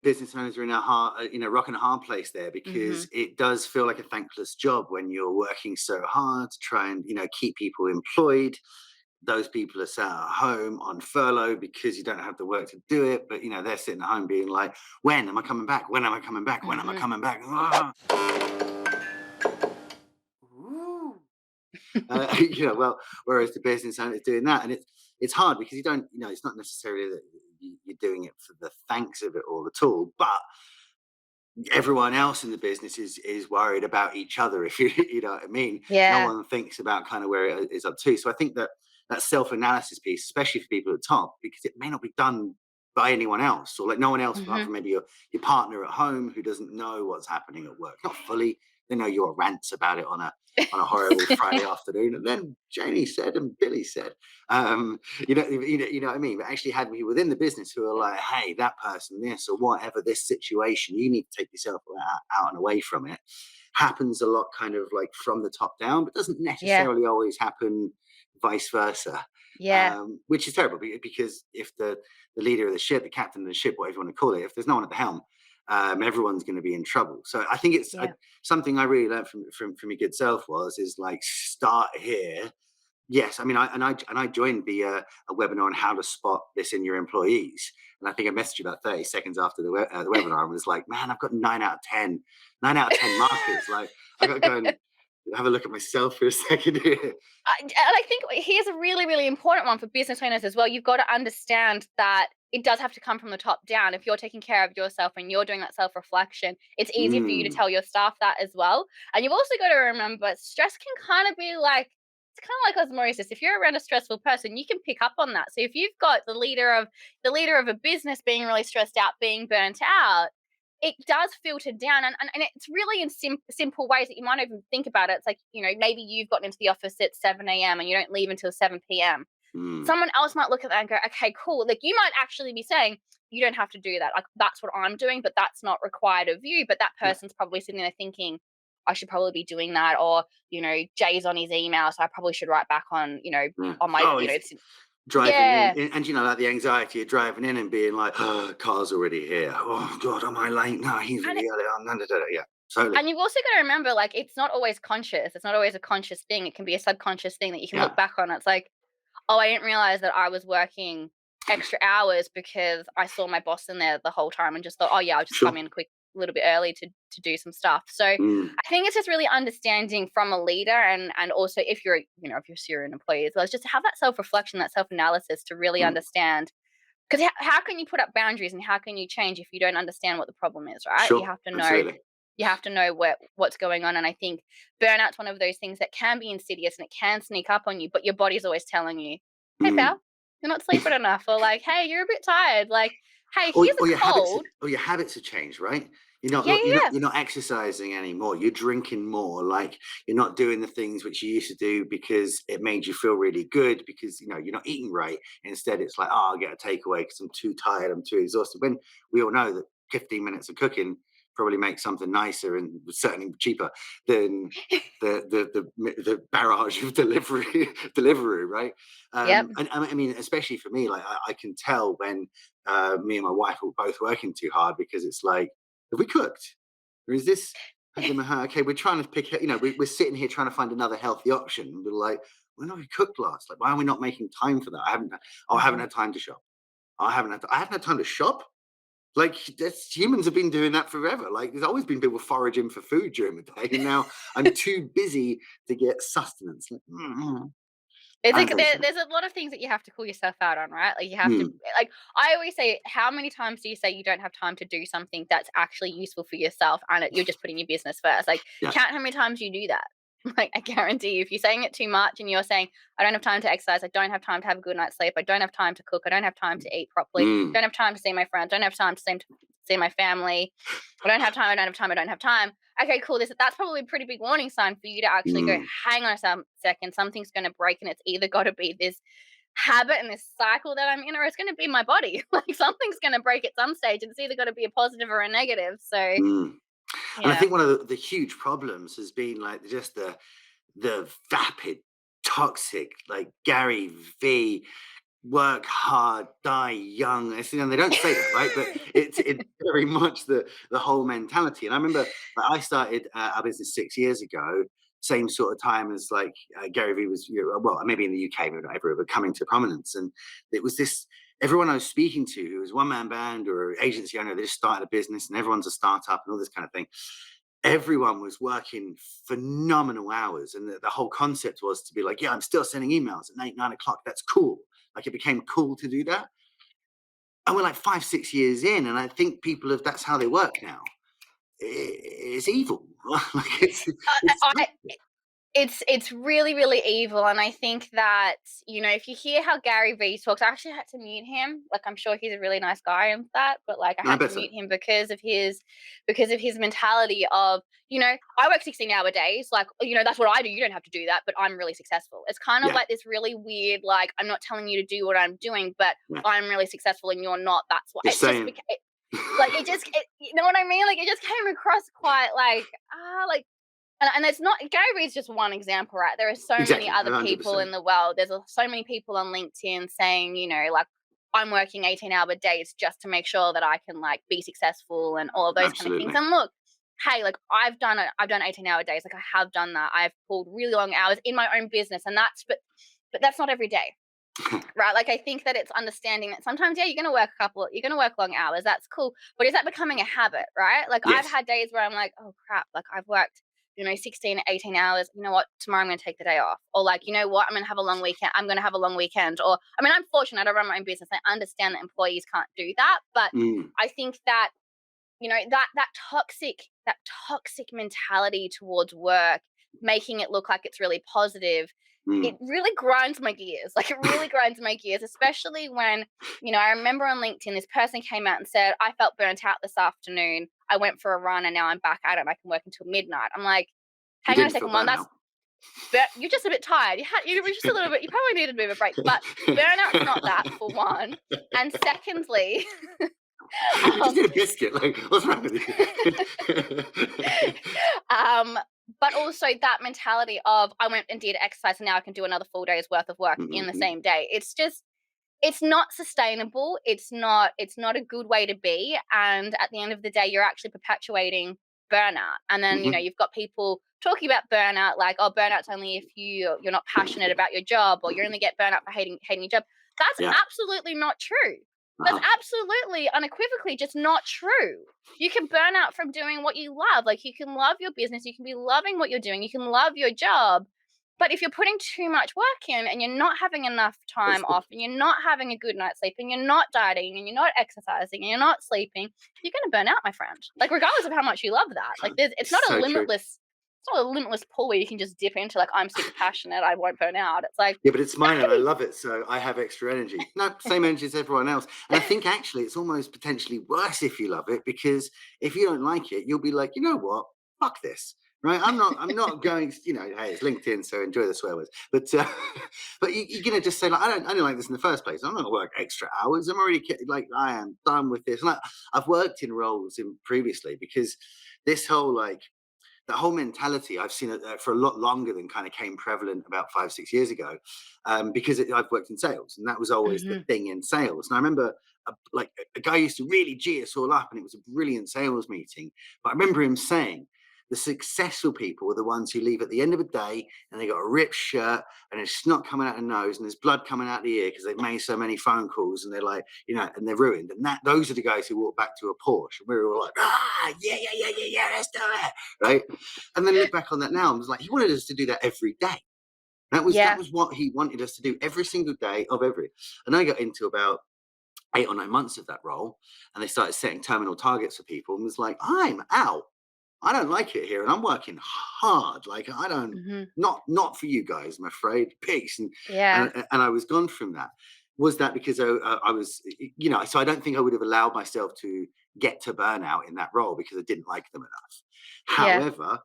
business owners are in a rock and a hard place there, Hmm. because it does feel like a thankless job when you're working so hard to try and keep people employed. Those people are sat at home on furlough because you don't have the work to do it, but they're sitting at home being like, when am I coming back, when am I coming back, when am I Hmm. coming back? Ah. Ooh. Well, whereas the business owner is doing that, and it's hard because you don't, it's not necessarily that you're doing it for the thanks of it all at all, but everyone else in the business is worried about each other, if you know what I mean. No Yeah. one thinks about kind of where it is up to. So I think that that self-analysis piece, especially for people at the top, because it may not be done by anyone else, or like no one else apart Hmm. from maybe your partner at home who doesn't know what's happening at work, not fully. They know your rants about it on a horrible Friday afternoon, and then Janie said and Billy said, what I mean. But actually, had we within the business who are like, hey, that person, this or whatever, this situation, you need to take yourself out and away from it. Happens a lot, kind of like from the top down, but doesn't Yeah. necessarily always happen vice versa. Yeah. Which is terrible, because if the leader of the ship, the captain of the ship, whatever you want to call it, if there's no one at the helm, everyone's going to be in trouble. So I think it's Yeah. something I really learned from your good self is like, start here. Yes, I mean, I joined a webinar on how to spot this in your employees, and I think I messaged you about 30 seconds after the webinar and was like, man, I've got 9 out of 10 markers. Like, I got to go and have a look at myself for a second here. I think here's a really, really important one for business owners as well. You've got to understand that it does have to come from the top down. If you're taking care of yourself and you're doing that self reflection, it's easy for you to Mm, tell your staff that as well. And you've also got to remember stress can kind of be like, it's kind of like osmosis. If you're around a stressful person, you can pick up on that. So if you've got the leader of a business being really stressed out, being burnt out, it does filter down, and it's really in simple ways that you might not even think about it. It's like, maybe you've gotten into the office at 7 a.m. and you don't leave until 7 p.m. mm, Someone else might look at that and go, okay, cool. Like, you might actually be saying, you don't have to do that. Like, that's what I'm doing, but that's not required of you. But that yeah, person's probably sitting there thinking, I should probably be doing that. Or, Jay's on his email, so I probably should write back on, yeah. on my, Oh, it's, driving in, yeah. and like the anxiety of driving in and being like, oh, car's already here. Oh God, am I late? No, he's And really early. Yeah, totally. And you've also got to remember, like, it's not always conscious. It's not always a conscious thing. It can be a subconscious thing that you can look Yeah. back on. It's like, oh, I didn't realize that I was working extra hours because I saw my boss in there the whole time and just thought, oh yeah, I'll just come Sure. in quick, a little bit early to do some stuff. So Mm, I think it's just really understanding from a leader, and also if you're an employee as well, it's just to have that self reflection, that self analysis to really mm, understand. Because how can you put up boundaries and how can you change if you don't understand what the problem is, right? You sure. have to know Absolutely. what's going on. And I think burnout's one of those things that can be insidious and it can sneak up on you, but your body's always telling you, hey Mm. pal, you're not sleeping enough, or like, hey, you're a bit tired, like, hey, here's Or a your habits cold. or your habits have changed, right? Yeah, yeah, yeah. You're not exercising anymore. You're drinking more. Like, you're not doing the things which you used to do because it made you feel really good, because you're not eating right. Instead, it's like, oh, I'll get a takeaway because I'm too tired, I'm too exhausted. When we all know that 15 minutes of cooking probably makes something nicer and certainly cheaper than the barrage of delivery, right? Yep. And I mean, especially for me, like, I can tell when me and my wife were both working too hard, because it's like, have we cooked? Or is this, okay, we're trying to pick, we're sitting here trying to find another healthy option. And we're like, when have we cooked last? Like, why are we not making time for that? I haven't Hmm. had time to shop. I haven't had time to shop. Like, humans have been doing that forever. Like, there's always been people foraging for food during the day, and now I'm too busy to get sustenance. Like, It's time like for instance. there's a lot of things that you have to call yourself out on, right? Like, you have to, Mm, like, I always say, how many times do you say you don't have time to do something that's actually useful for yourself, and you're just putting your business first? Like, yeah. count how many times you do that. Like, I guarantee you, if you're saying it too much and you're saying, I don't have time to exercise, I don't have time to have a good night's sleep, I don't have time to cook, I don't have time to eat properly, Mm, don't have time to see my friends, don't have time to see my family, I don't have time, I don't have time, I don't have time. Okay, cool. That's probably a pretty big warning sign for you to actually go, mm, hang on a second, something's going to break, and it's either got to be this habit and this cycle that I'm in, or it's going to be my body. Like, something's going to break at some stage, and it's either got to be a positive or a negative. So mm. And I yeah. think one of the huge problems has been like just the vapid, toxic, like Gary V work hard, die young. They don't say that, right? But it's very much the whole mentality. And I remember I started our business 6 years ago, same sort of time as like Gary Vee was, well, maybe in the UK, maybe not everywhere, but coming to prominence. And it was this everyone I was speaking to who was one man band or agency owner, they just started a business and everyone's a startup and all this kind of thing. Everyone was working phenomenal hours, and the whole concept was to be like, yeah, I'm still sending emails at 8, 9 o'clock. That's cool. Like it became cool to do that. And we're like 5, 6 years in, and I think people have that's how they work now. It's evil. Like it's I, it's really, really evil, and I think that, if you hear how Gary Vee talks, I actually had to mute him. Like, I'm sure he's a really nice guy and that, but, like, I I had to bet so. mute him because of his mentality of, I work 16-hour days, like, that's what I do, you don't have to do that, but I'm really successul. It's kind of Yeah, like this really weird, like, I'm not telling you to do what I'm doing, but yeah. I'm really successful and you're not, that's why. Just saying. Like, you know what I mean? Like, it just came across quite like, like, and it's not Gary Vee's just one example, right? There are so many Exactly, other people 100%. in the world. There's so many people on LinkedIn saying, like, I'm working 18-hour days just to make sure that I can, like, be successul and all of those kind of things. Absolutely. And look, hey, like, I've done 18-hour days. Like, I have done that. I've pulled really long hours in my own business, and but that's not every day. Right, like, I think that it's understanding that sometimes, yeah, you're gonna work long hours, that's cool, but is that becoming a habit, right? Like, I've Yes. had days where I'm like, "Oh, crap, like, I've worked, 16, 18 hours, you know what, tomorrow I'm gonna take the day off," or, like, "You know what, I'm gonna have a long weekend," or I mean, I'm fortunate, I don't run my own business, I understand that employees can't do that, but Mm, I think that, that toxic mentality towards work, making it look like it's really positive, it mm. really grinds my gears. Like, it really grinds my gears, especially when, I remember on LinkedIn, this person came out and said, I felt burnt out this afternoon. I went for a run and now I'm back at it and I can work until midnight. I'm like, You hang on a didn't feel second, one, burnout. you're just a bit tired. You were just a little bit, you probably needed a bit of a break, but burnout's not that, for one. And secondly, You just um, need a biscuit. Like, what's wrong with you? um, but also that mentality of I went and did exercise and now I can do another full day's worth of work in the Mhm. same day. It's not sustainable. It's not a good way to be. And at the end of the day, you're actually perpetuating burnout. And then, Mhm. you've got people talking about burnout like, oh, burnout's only if you're not passionate about your job, or you only get burnout for hating your job. That's Yeah. absolutely not true. That's Uh-huh. absolutely unequivocally just not true. You can burn out from doing what you love. Like, you can love your business, you can be loving what you're doing, you can love your job. But if you're putting too much work in and you're not having enough time off and you're not having a good night's sleep and you're not dieting and you're not exercising and you're not sleeping, you're going to burn out, my friend. Like, regardless of how much you love that. Like, it's not a So true. limitless it's not a limitless pool where you can just dip into, like, I'm super passionate, I won't burn out. It's like, Yeah, but it's that mine can and I be love it, so I have extra energy. No, same energy as everyone else. And I think actually it's almost potentially worse if you love it, because if you don't like it, you'll be like, you know what? Fuck this. Right? I'm not going, hey, it's LinkedIn, so enjoy the swear words. But but you're gonna just say, like, I don't like this in the first place. I'm not gonna work extra hours. I'm already like I am done with this. And I've worked in roles in previously because this whole like that whole mentality I've seen it for a lot longer than kind of came prevalent about 5, 6 years ago, because I've worked in sales and that was always the Mhm. thing in sales. And I remember a guy used to really G us all up, and it was a brilliant sales meeting. But I remember him saying the successful people are the ones who leave at the end of the day and they got a ripped shirt and there's snot coming out the nose and there's blood coming out the ear because they've made so many phone calls and they're like, and they're ruined. And those are the guys who walk back to a Porsche. And we were all like, yeah, yeah, yeah, yeah, yeah, let's do it. Right. And then look back on that now and was like, he wanted us to do that every day. That was that Yeah. was what he wanted us to do every single day of every. And I got into about 8 or 9 months of that role, and they started setting terminal targets for people, and was like, I'm out. I don't like it here, and I'm working hard. Like I don't, Mhm. not for you guys, I'm afraid. Peace, and Yeah. and I was gone from that. Was that because I was, so I don't think I would have allowed myself to get to burnout in that role because I didn't like them enough. Yeah. However,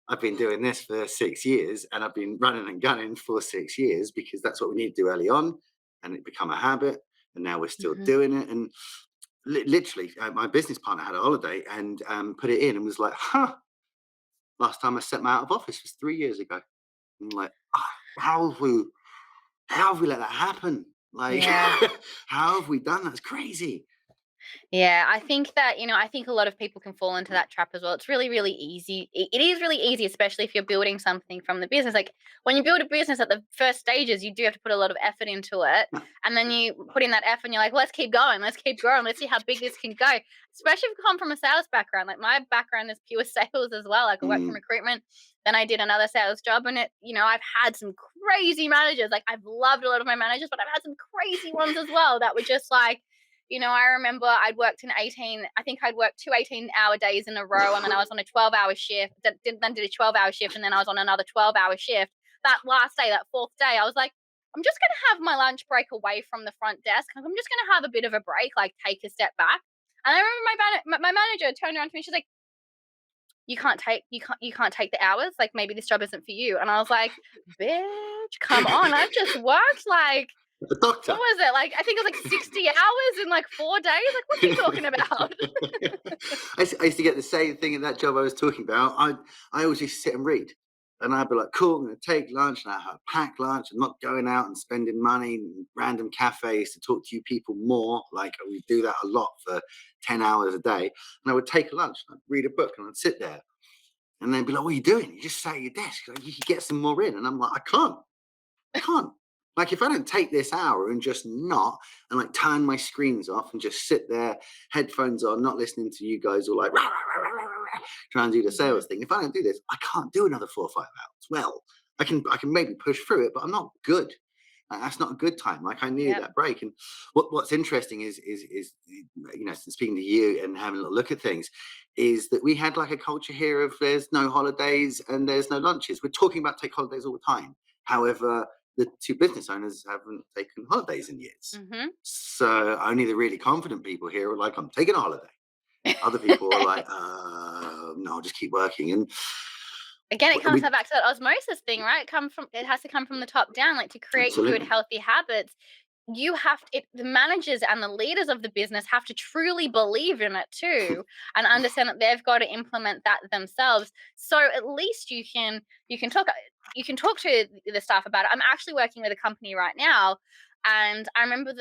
I've been doing this for 6 years, and I've been running and gunning for 6 years because that's what we need to do early on, and it become a habit. And now we're still Mhm. doing it. And literally, my business partner had a holiday and put it in and was like, "Huh." Last time I set my out of office was 3 years ago. I'm like, "Ah, how have we let that happen?" Like, Yeah. how have we done that? It's crazy. Yeah, I think that, I think a lot of people can fall into that trap as well. It's really, really easy. It is really easy, especially if you're building something from the business. Like when you build a business at the first stages, you do have to put a lot of effort into it. Yeah. And then you put in that effort and you're like, let's keep going. Let's keep growing. Let's see how big this can go. Especially if you come from a sales background. Like my background is pure sales as well. Like I worked in Mm, recruitment. Then I did another sales job and I've had some crazy managers. Like I've loved a lot of my managers, but I've had some crazy ones as well that were just like, I remember I think I'd worked two 18-hour days in a row, and then I was on a 12-hour shift, then did a 12-hour shift, and then I was on another 12-hour shift. That last day, that fourth day, I was like, I'm just going to have my lunch break away from the front desk. I'm just going to have a bit of a break, like take a step back. And I remember my manager turned around to me. She's like, you can't take the hours. Like maybe this job isn't for you. And I was like, bitch, come on. I've just worked like, the what doctor. was it? Like, I think it was like 60 hours in like 4 days. Like, what are you talking about? I used to get the same thing in that job I was talking about. I always used to sit and read. And I'd be like, cool, I'm going to take lunch. And I have packed lunch and not going out and spending money in random cafes to talk to you people more. Like we do that a lot for 10 hours a day. And I would take a lunch and I'd read a book and I'd sit there. And they'd be like, what are you doing? You just sat at your desk. Like, you could get some more in. And I'm like, I can't. Like if I don't take this hour and just not and like turn my screens off and just sit there, headphones on, not listening to you guys all like rah, rah, rah, rah, rah, rah, trying to do the Mhm. sales thing. If I don't do this, I can't do another 4 or 5 hours. Well, I can maybe push through it, but I'm not good. That's not a good time. Like I needed Yep. that break. And what's interesting is speaking to you and having a look at things, is that we had like a culture here of there's no holidays and there's no lunches. We're talking about take holidays all the time. However, the two business owners haven't taken holidays in years. Mhm. So only the really confident people here are like, I'm taking a holiday. Other people are like, no, I'll just keep working. And Again, it comes we back to that osmosis thing, right? It has to come from the top down, like to create good, absolutely, healthy habits. The managers and the leaders of the business have to truly believe in it too, and understand that they've got to implement that themselves. So at least you can talk to the staff about it. I'm actually working with a company right now, and I remember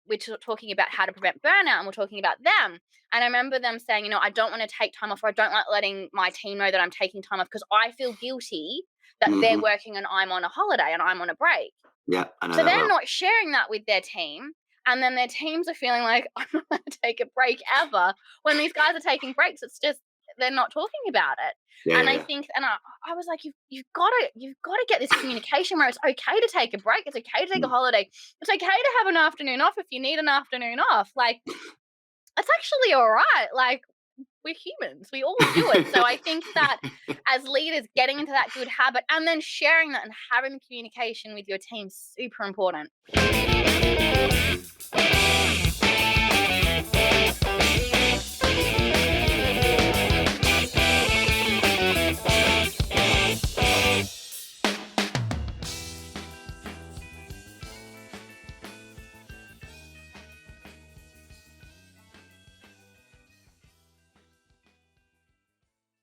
we're talking about how to prevent burnout, and we're talking about them. And I remember them saying, I don't want to take time off, or I don't like letting my team know that I'm taking time off because I feel guilty that they're hmm working and I'm on a holiday and I'm on a break. yeah, I know So that they're well. not sharing that with their team. And then their teams are feeling like, I'm not going to take a break ever. When these guys are taking breaks, it's just, they're not talking about it. Yeah, And yeah, I yeah. think, and I was like, you've got to get this communication where it's okay to take a break. It's okay to take a Mm. holiday. It's okay to have an afternoon off if you need an afternoon off. Like, it's actually all right. Like, we're humans. We all do it. So I think that as leaders, getting into that good habit and then sharing that and having the communication with your team is super important.